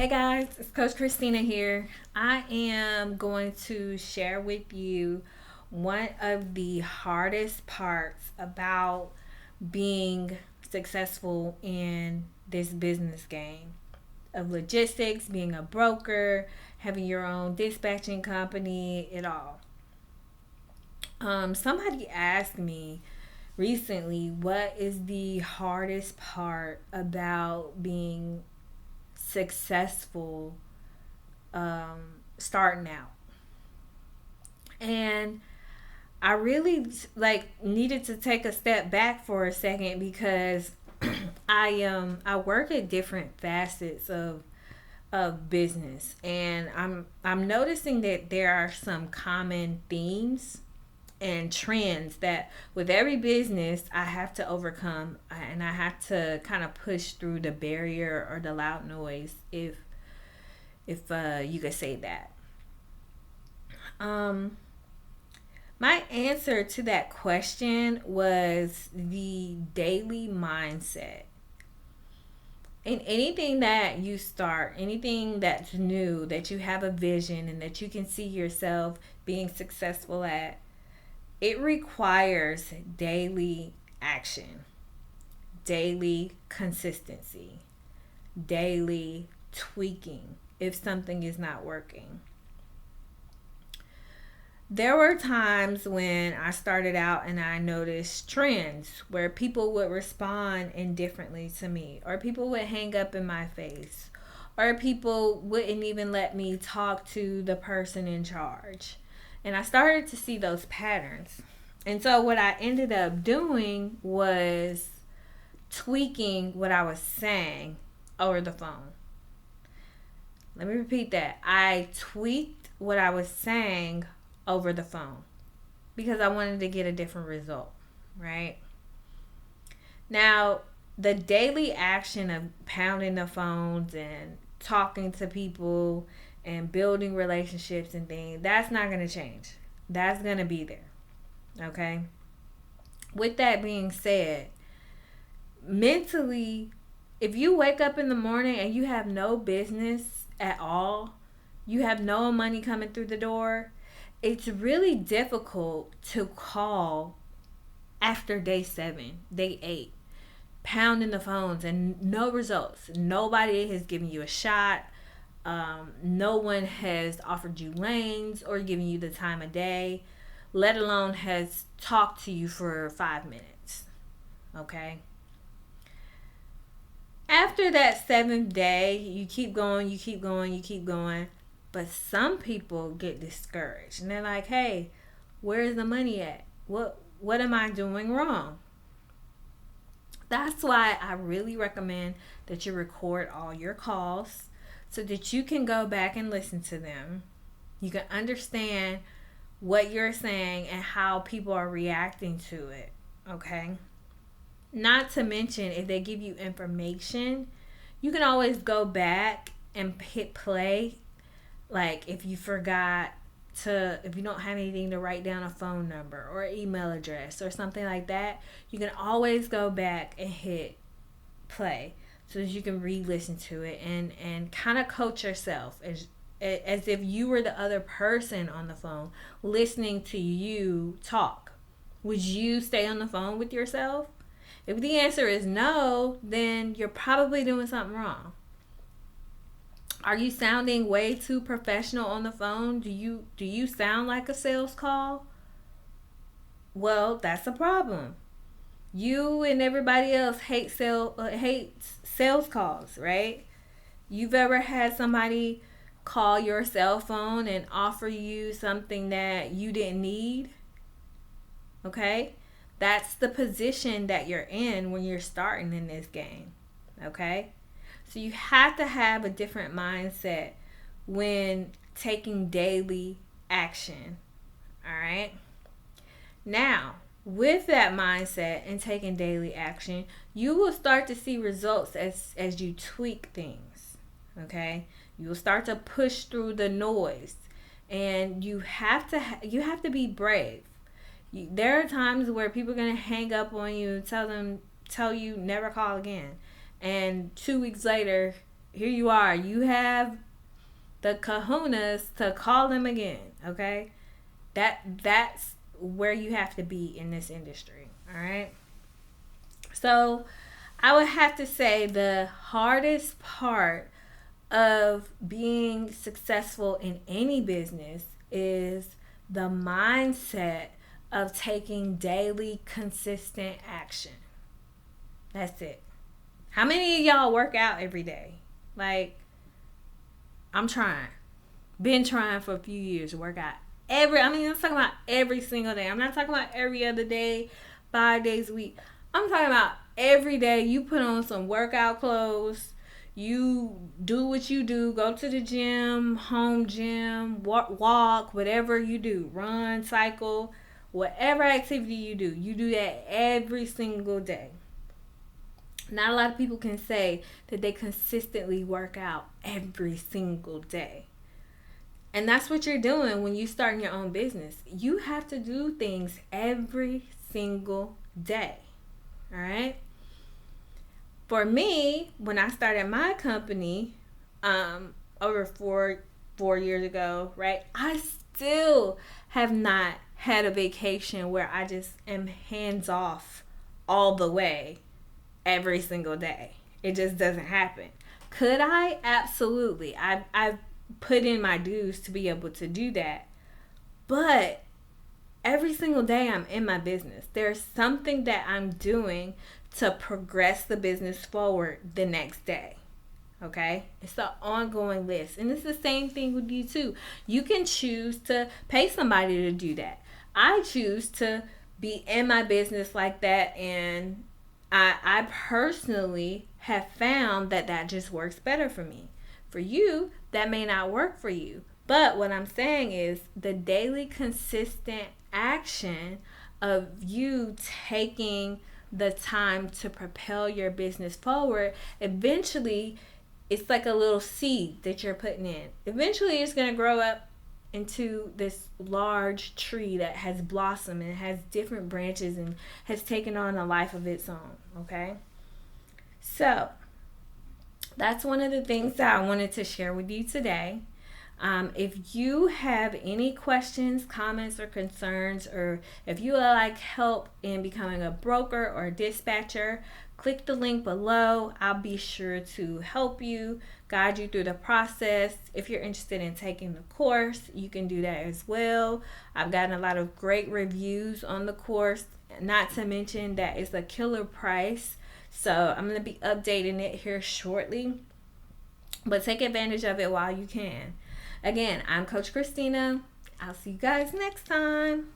Hey guys, it's Coach Christina here. I am going to share with you one of the hardest parts about being successful in this business game of logistics, being a broker, having your own dispatching company, it all. Somebody asked me recently what is the hardest part about being successful starting out. And I really needed to take a step back for a second because I work at different facets of business, and I'm noticing that there are some common themes and trends that with every business I have to overcome, and I have to kind of push through the barrier or the loud noise, if you could say that. Um, my answer to that question was the daily mindset. In anything that you start, anything that's new, that you have a vision and that you can see yourself being successful at, it requires daily action, daily consistency, daily tweaking if something is not working. There were times when I started out and I noticed trends where people would respond indifferently to me, or people would hang up in my face, or people wouldn't even let me talk to the person in charge. And I started to see those patterns. And so, what I ended up doing was tweaking what I was saying over the phone. Let me repeat that. I tweaked what I was saying over the phone because I wanted to get a different result, right? Now, the daily action of pounding the phones and talking to people and building relationships and things, that's not going to change. That's going to be there, okay? With that being said, mentally, if you wake up in the morning and you have no business at all, you have no money coming through the door, it's really difficult to call after day 7, day 8, pounding the phones and no results. Nobody has given you a shot. No one has offered you lanes or given you the time of day, let alone has talked to you for 5 minutes. Okay? After that 7th day, you keep going, you keep going, you keep going. But some people get discouraged and they're like, hey, where's the money at? What am I doing wrong? That's why I really recommend that you record all your calls so that you can go back and listen to them. You can understand what you're saying and how people are reacting to it. Okay? Not to mention, if they give you information, you can always go back and hit play. Like if you forgot if you don't have anything to write down a phone number or email address or something like that, you can always go back and hit play so that you can re-listen to it and kind of coach yourself as if you were the other person on the phone listening to you talk. Would you stay on the phone with yourself? If the answer is no, then you're probably doing something wrong. Are you sounding way too professional on the phone? Do you sound like a sales call? Well, that's a problem. You and everybody else hates sales calls, right? You've ever had somebody call your cell phone and offer you something that you didn't need? Okay? That's the position that you're in when you're starting in this game. Okay? So you have to have a different mindset when taking daily action. All right? Now, with that mindset and taking daily action, you will start to see results as you tweak things. Okay? You will start to push through the noise, and you have to be brave. There are times where people are going to hang up on you and tell you never call again. And 2 weeks later, here you are. You have the kahunas to call them again. Okay, that's where you have to be in this industry. All right. So I would have to say the hardest part of being successful in any business is the mindset of taking daily consistent action. That's it. How many of y'all work out every day? Like, I'm trying. Been trying for a few years to work out I'm talking about every single day. I'm not talking about every other day, 5 days a week. I'm talking about every day you put on some workout clothes. You do what you do. Go to the gym, home gym, walk, whatever you do. Run, cycle, whatever activity you do that every single day. Not a lot of people can say that they consistently work out every single day. And that's what you're doing when you start your own business. You have to do things every single day. All right? For me, when I started my company over four years ago, right? I still have not had a vacation where I just am hands off all the way every single day. It just doesn't happen. Could I? Absolutely. I've put in my dues to be able to do that. But every single day I'm in my business. There's something that I'm doing to progress the business forward the next day. Okay? It's an ongoing list. And it's the same thing with you too. You can choose to pay somebody to do that. I choose to be in my business like that, and I personally have found that just works better for me. For you, that may not work for you. But what I'm saying is the daily consistent action of you taking the time to propel your business forward, eventually it's like a little seed that you're putting in. Eventually it's going to grow up into this large tree that has blossomed and has different branches and has taken on a life of its own. Okay? So that's one of the things that I wanted to share with you today. If you have any questions, comments, or concerns, or if you would like help in becoming a broker or a dispatcher, click the link below. I'll be sure to help you, guide you through the process. If you're interested in taking the course, you can do that as well. I've gotten a lot of great reviews on the course, not to mention that it's a killer price. So I'm going to be updating it here shortly. But take advantage of it while you can. Again, I'm Coach Christina. I'll see you guys next time.